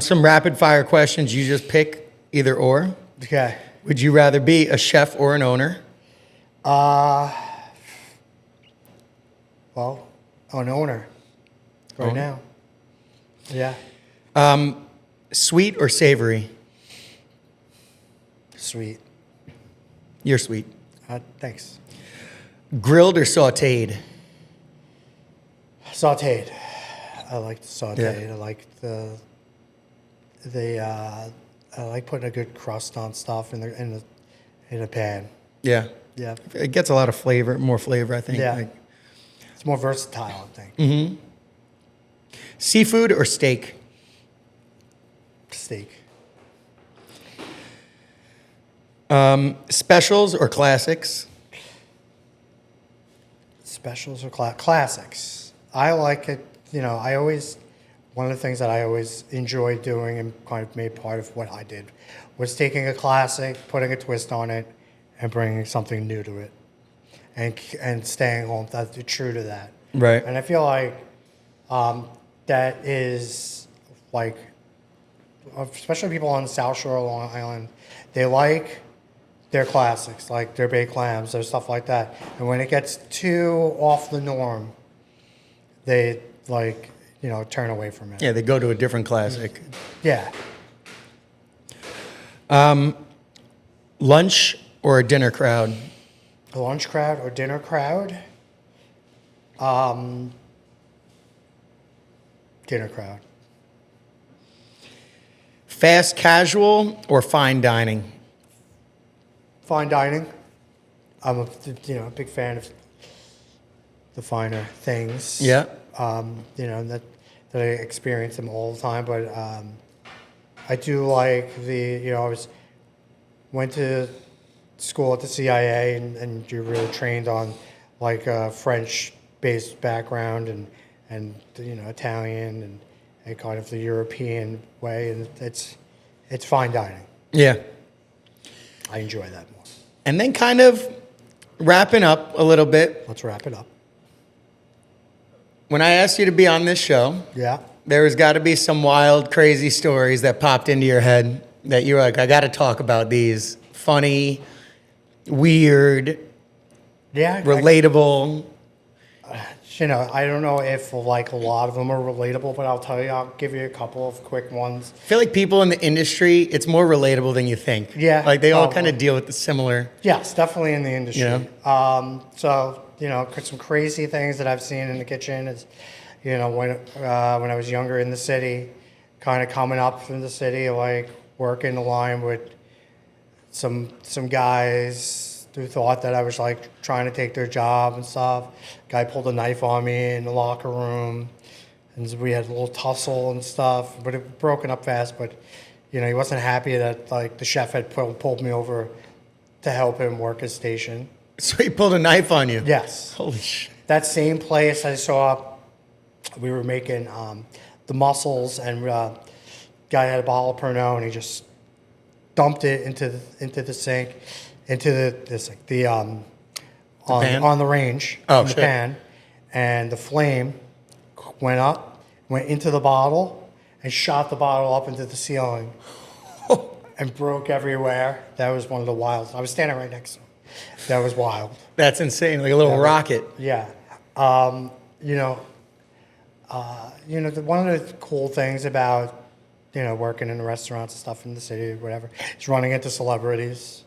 Some rapid fire questions. You just pick either or. Okay. Would you rather be a chef or an owner? Well, an owner right now. Yeah. Sweet or savory? Sweet. You're sweet. Thanks. Grilled or sautéed? Sautéed. I like the sautéed. Yeah. I like I like putting a good crust on stuff in a pan. Yeah. Yeah. It gets a lot of flavor, more flavor, I think. Yeah. It's more versatile, I think. Seafood or steak? Steak. Specials or classics? Specials or classics. I like it. One of the things that I always enjoyed doing and kind of made part of what I did was taking a classic, putting a twist on it, and bringing something new to it, and staying home true to that. Right. And I feel like that is, like, especially people on the South Shore of Long Island, they like their classics, like their baked clams or stuff like that. And when it gets too off the norm, they, like, turn away from it. Yeah, they go to a different classic. Yeah. Lunch or a dinner crowd? A lunch crowd or dinner crowd? Dinner crowd. Fast casual or fine dining? Fine dining. I'm a big fan of the finer things. Yeah. That I experience them all the time, but I do like I went to school at the CIA, and you're really trained on, like, a French-based background and Italian and kind of the European way, and it's fine dining. Yeah. I enjoy that more. And then kind of wrapping up a little bit. Let's wrap it up. When I asked you to be on this show, Yeah. There's got to be some wild, crazy stories that popped into your head that you were like, I got to talk about these. Funny, weird, relatable. I don't know if like a lot of them are relatable, but I'll give you a couple of quick ones. I feel like people in the industry, it's more relatable than you think. Yeah. Like they all kind of deal with the similar. Yes, definitely in the industry. You Some crazy things that I've seen in the kitchen is, when I was younger in the city, kind of coming up from the city, like working the line with some guys who thought that I was like trying to take their job and stuff. Guy pulled a knife on me in the locker room, and we had a little tussle and stuff. But it broken up fast. But he wasn't happy that like the chef had pulled me over to help him work his station. So he pulled a knife on you? Yes. Holy shit. That same place I saw, we were making the mussels, and guy had a bottle of Pernod, and he just dumped it into the sink, into on the range, in the pan, and the flame went into the bottle, and shot the bottle up into the ceiling, and broke everywhere. That was one of the wilds. I was standing right next to him. That was wild. That's insane, like a little rocket. Yeah. One of the cool things about, working in the restaurants and stuff in the city or whatever, is running into celebrities.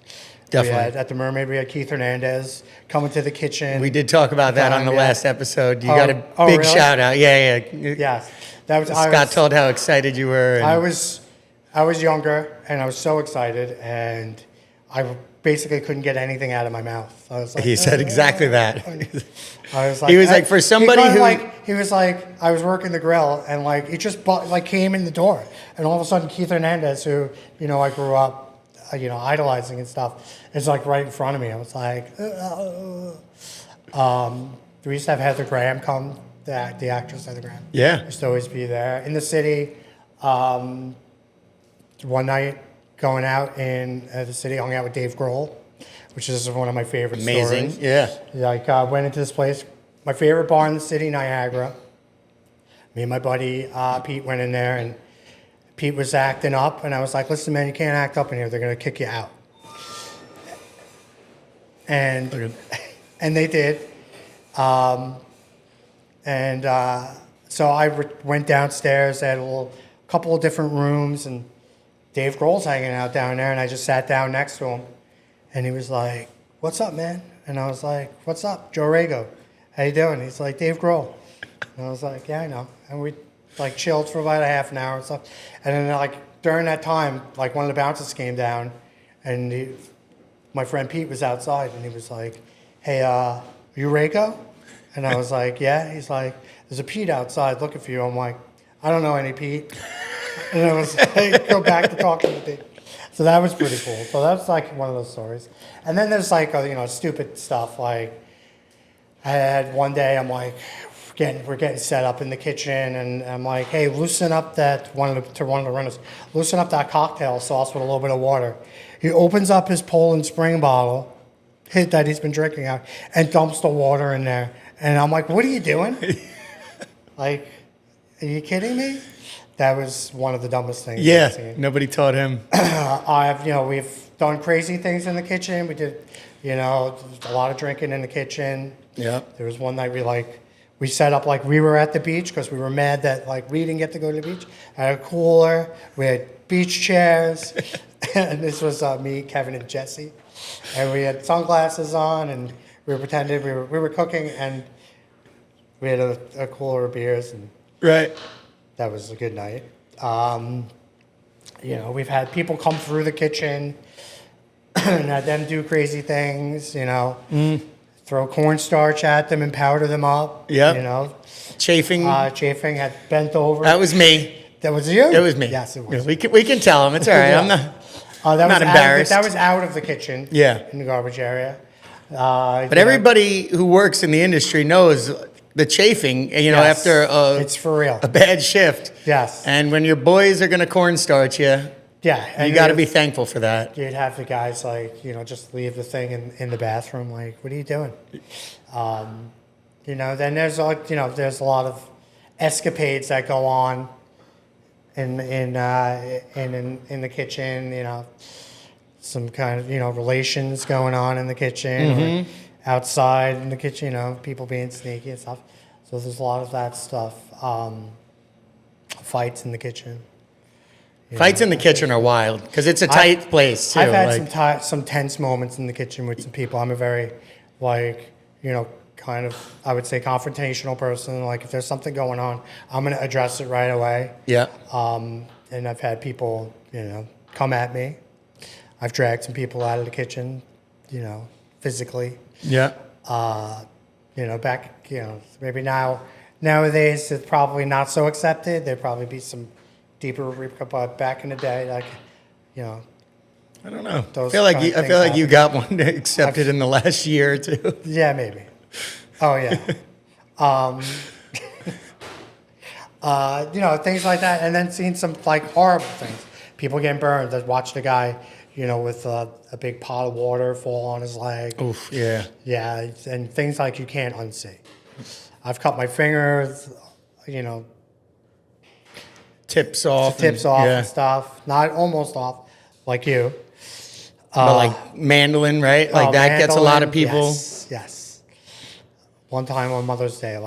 Definitely. At the Mermaid, we had Keith Hernandez coming to the kitchen. We did talk about that on the last episode. You got a big really? shout out. Yeah. Yes. That was, Scott told how excited you were. I was younger, and I was so excited, and I basically couldn't get anything out of my mouth. I was like, he said exactly that. I was like, he was like, for somebody he was like, I was working the grill, and like he just came in the door, and all of a sudden Keith Hernandez, who I grew up, idolizing and stuff, is like right in front of me. I was like, we used to have Heather Graham come, the actress Heather Graham. Yeah, used to always be there in the city. One night, going out in the city, hung out with Dave Grohl, which is one of my favorite Amazing. stories. Yeah. Like, went into this place, my favorite bar in the city, Niagara. Me and my buddy Pete went in there, and Pete was acting up, and I was like, listen, man, you can't act up in here. They're going to kick you out. And they did. So I went downstairs. They had a couple of different rooms, and Dave Grohl's hanging out down there, and I just sat down next to him, and he was like, what's up, man? And I was like, what's up? Joe Rago. How you doing? He's like, Dave Grohl. And I was like, yeah, I know. And we chilled for about a half an hour and stuff. And then during that time, one of the bouncers came down, and my friend Pete was outside, and he was like, hey, are you Rago? And I was like, yeah. He's like, there's a Pete outside looking for you. I'm like, I don't know any Pete. And I was like, go back to talking to Pete. So that was pretty cool. So that's one of those stories. And then there's stupid stuff. Like I had one day, I'm like, we're getting set up in the kitchen, and I'm like, hey, loosen up that one of the runners, loosen up that cocktail sauce with a little bit of water. He opens up his Poland Spring bottle, that he's been drinking out, and dumps the water in there. And I'm like, what are you doing? Are you kidding me? That was one of the dumbest things I've seen. Nobody taught him. We've done crazy things in the kitchen. We did, a lot of drinking in the kitchen. Yeah. There was one night we set up we were at the beach because we were mad that we didn't get to go to the beach. I had a cooler. We had beach chairs. And this was me, Kevin, and Jesse. And we had sunglasses on, and we were pretending we were cooking, and we had a cooler of beers. And right. that was a good night. We've had people come through the kitchen and had them do crazy things, throw cornstarch at them and powder them up. Yeah. Chafing. Chafing had bent over. That was me. That was you? It was me. Yes, it was. We can tell them. It's all right. Yeah. I'm not embarrassed. That was out of the kitchen. Yeah. In the garbage area. But everybody who works in the industry knows the chafing, Yes, after it's for real. a bad shift. Yes. And when your boys are going to cornstarch you, yeah, you got to be thankful for that. You'd have the guys just leave the thing in the bathroom. What are you doing? Then there's there's a lot of escapades that go on in the kitchen. You know, some kind of relations going on in the kitchen, or outside in the kitchen. You know, people being sneaky and stuff. So there's a lot of that stuff. Fights in the kitchen. Fights in the kitchen are wild because it's a tight place too. I've had some tense moments in the kitchen with some people. I'm a very, kind of, I would say, confrontational person. Like, if there's something going on, I'm going to address it right away. Yeah. And I've had people, come at me. I've dragged some people out of the kitchen, physically. Yeah. Maybe nowadays it's probably not so accepted. There'd probably be some deeper, but back in the day, I don't know. I feel like you got one accepted in the last year or two. Yeah, maybe. Oh yeah. Things like that, and then seeing some horrible things. People getting burned. I watched a guy, with a big pot of water fall on his leg. Oof. Yeah. Yeah, and things like you can't unsee. I've cut my fingers. Tips off and stuff. Not almost off, like you. But like mandolin, right? Like that mandolin, gets a lot of people. Yes. One time on Mother's Day,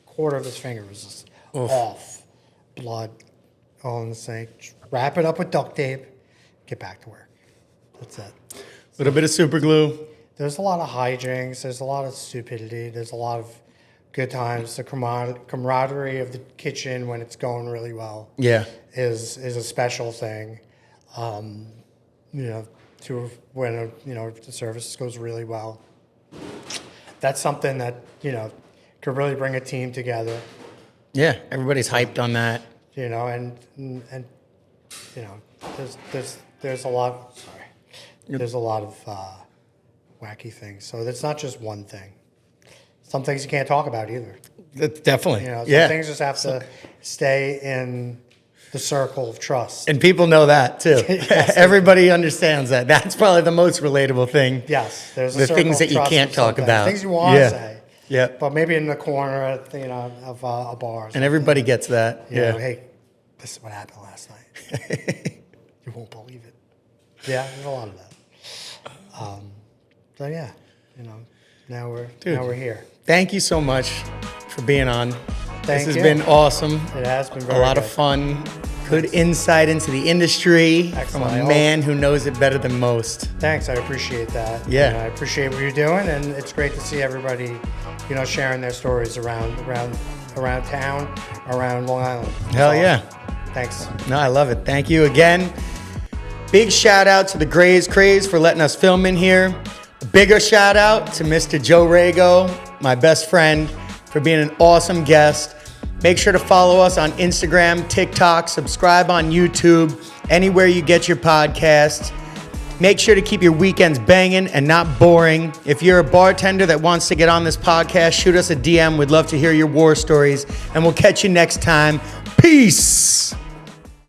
quarter of his finger was just off. Blood all in the sink. Wrap it up with duct tape. Get back to work. That's it. A little bit of super glue. There's a lot of hijinks. There's a lot of stupidity. There's a lot of good times. The camaraderie of the kitchen when it's going really well. Yeah, is a special thing. To when the service goes really well. That's something that could really bring a team together. Yeah, everybody's hyped on that. And there's a lot. Sorry, there's a lot of wacky things. So it's not just one thing. Some things you can't talk about either. Definitely. Some things just have to stay in the circle of trust. And people know that too. Yes, everybody understands that. That's probably the most relatable thing. Yes, there's the things that you can't talk about. Things you want to say. Yeah. But maybe in the corner of a bar. And everybody gets that. Hey, this is what happened last night. You won't believe it. Yeah, there's a lot of that. Now we're here. Thank you so much for being on. This has been awesome. It has been a lot of fun. Good insight into the industry from a man who knows it better than most. Thanks, I appreciate that. Yeah, I appreciate what you're doing, and it's great to see everybody, sharing their stories around town, around Long Island. Hell yeah! Thanks. No, I love it. Thank you again. Big shout out to the Grays Craze for letting us film in here. A bigger shout out to Mr. Joe Rago, my best friend, for being an awesome guest. Make sure to follow us on Instagram, TikTok, subscribe on YouTube, anywhere you get your podcasts. Make sure to keep your weekends banging and not boring. If you're a bartender that wants to get on this podcast, shoot us a DM. We'd love to hear your war stories, and we'll catch you next time. Peace.